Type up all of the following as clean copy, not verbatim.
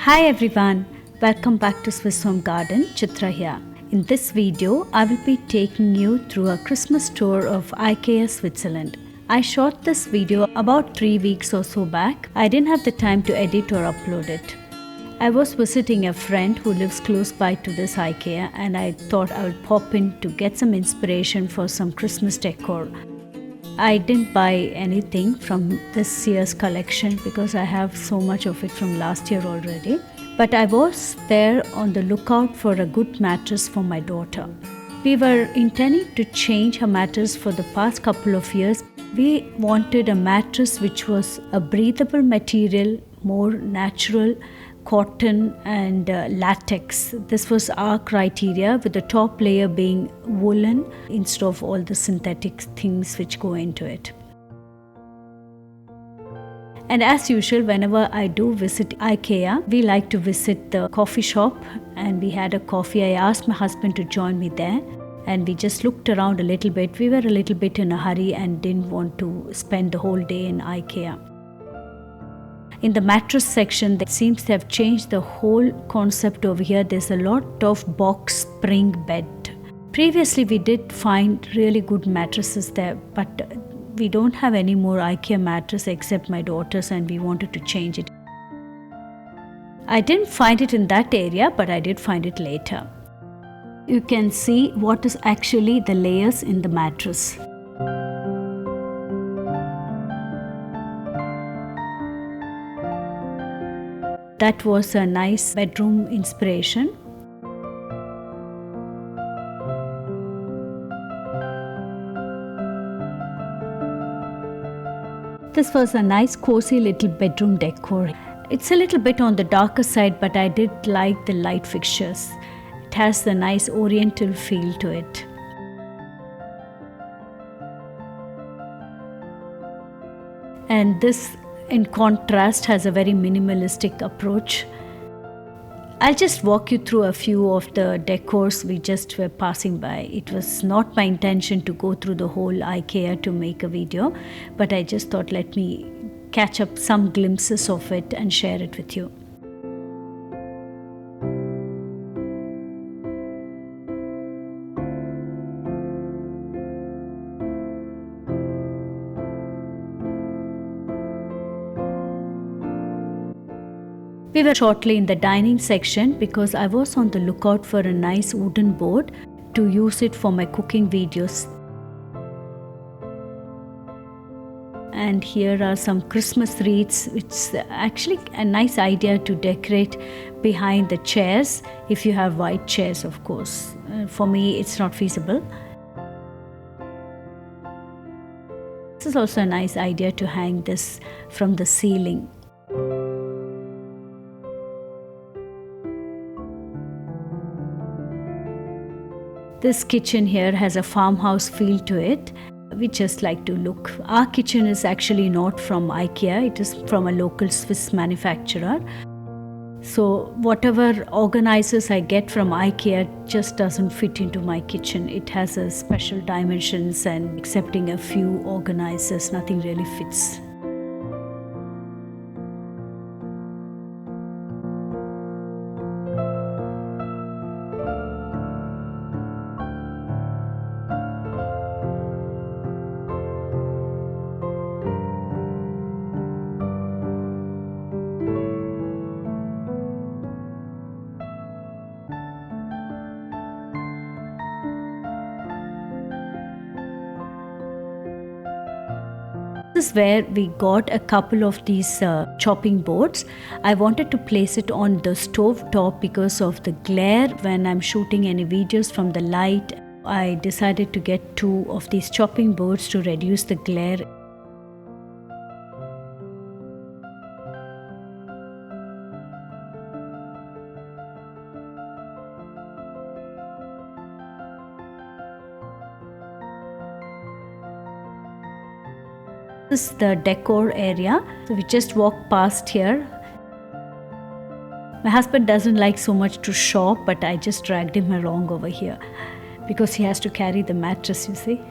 Hi everyone, welcome back to Swiss Home Garden, Chitra here. In this video, I will be taking you through a Christmas tour of IKEA Switzerland. I shot this video about 3 weeks or so back. I didn't have the time to edit or upload it. I was visiting a friend who lives close by to this IKEA and I thought I would pop in to get some inspiration for some Christmas decor. I didn't buy anything from this year's collection because I have so much of it from last year already. But I was there on the lookout for a good mattress for my daughter. We were intending to change her mattress for the past couple of years. We wanted a mattress which was a breathable material, more natural, cotton and latex. This was our criteria, with the top layer being woolen instead of all the synthetic things which go into it. And as usual, whenever I do visit IKEA, we like to visit the coffee shop, and we had a coffee. I asked my husband to join me there and we just looked around a little bit. We were a little bit in a hurry and didn't want to spend the whole day in IKEA. In the mattress section, that seems to have changed the whole concept over here. There's a lot of box spring bed. Previously, we did find really good mattresses there, but we don't have any more IKEA mattress except my daughter's, and we wanted to change it. I didn't find it in that area, but I did find it later. You can see what is actually the layers in the mattress. That was a nice bedroom inspiration. This was a nice cozy little bedroom decor. It's a little bit on the darker side, but I did like the light fixtures. It has a nice oriental feel to it. And this, in contrast, has a very minimalistic approach. I'll just walk you through a few of the decors we just were passing by. It was not my intention to go through the whole IKEA to make a video, but I just thought let me catch up some glimpses of it and share it with you. We were shortly in the dining section because I was on the lookout for a nice wooden board to use it for my cooking videos. And here are some Christmas wreaths. It's actually a nice idea to decorate behind the chairs, if you have white chairs, of course. For me, it's not feasible. This is also a nice idea to hang this from the ceiling. This kitchen here has a farmhouse feel to it. We just like to look. Our kitchen is actually not from IKEA, it is from a local Swiss manufacturer. So whatever organizers I get from IKEA just doesn't fit into my kitchen. It has a special dimensions, and excepting a few organizers, nothing really fits. This is where we got a couple of these chopping boards. I wanted to place it on the stove top because of the glare when I'm shooting any videos from the light. I decided to get 2 of these chopping boards to reduce the glare. This is the decor area. So we just walked past here. My husband doesn't like so much to shop, but I just dragged him along over here because he has to carry the mattress, you see.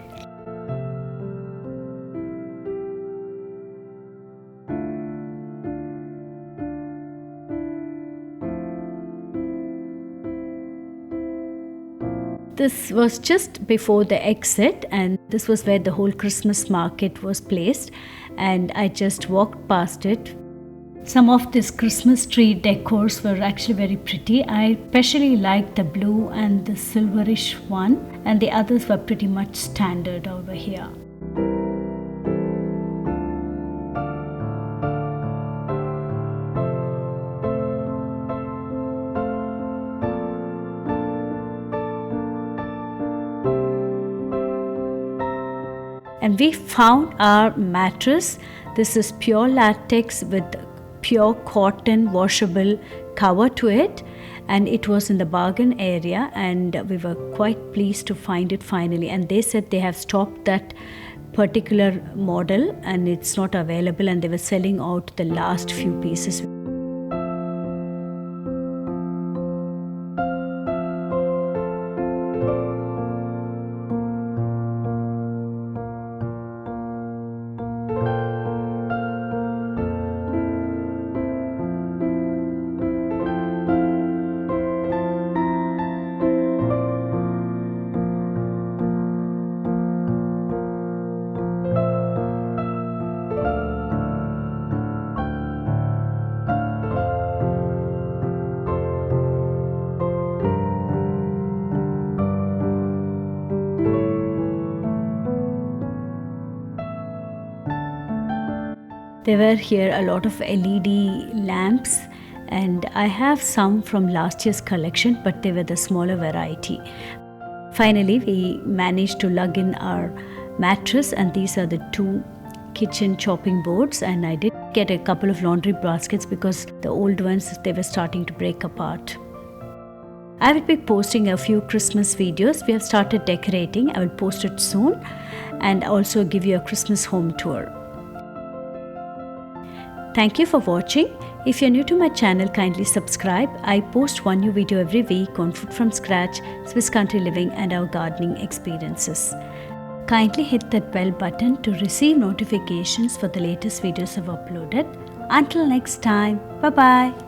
This was just before the exit, and this was where the whole Christmas market was placed, and I just walked past it. Some of these Christmas tree decors were actually very pretty. I especially liked the blue and the silverish one, and the others were pretty much standard over here. And we found our mattress. This is pure latex with pure cotton washable cover to it, and it was in the bargain area, and we were quite pleased to find it finally. And they said they have stopped that particular model and it's not available, and they were selling out the last few pieces. There were here a lot of LED lamps, and I have some from last year's collection, but they were the smaller variety. Finally, we managed to lug in our mattress, and these are the 2 kitchen chopping boards, and I did get a couple of laundry baskets because the old ones, they were starting to break apart. I will be posting a few Christmas videos. We have started decorating. I will post it soon and also give you a Christmas home tour. Thank you for watching. If you're new to my channel, kindly subscribe. I post one new video every week on food from scratch, Swiss country living and our gardening experiences. Kindly hit that bell button to receive notifications for the latest videos I've uploaded. Until next time, bye-bye.